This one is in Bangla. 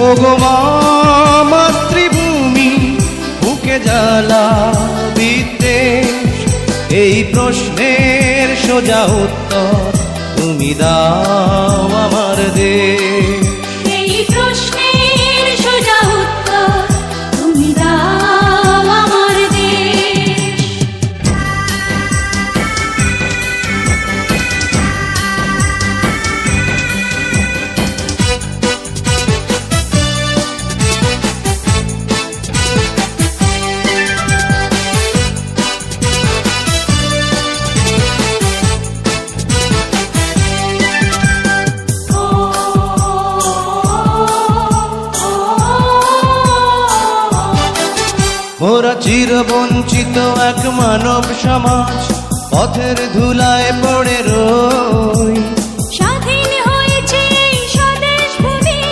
ওগো মা মাতৃভূমি বুকে জ্বালা বিদ্বেষ, এই প্রশ্নের সোজা উত্তর তুমি দাও আমার দেশ। এই প্রশ্নের সোজা উত্তর তুমি দাও আমার দেশ। মোরা চিরবঞ্চিত এক মানব সমাজ, পথের ধুলায় পড়ে রই।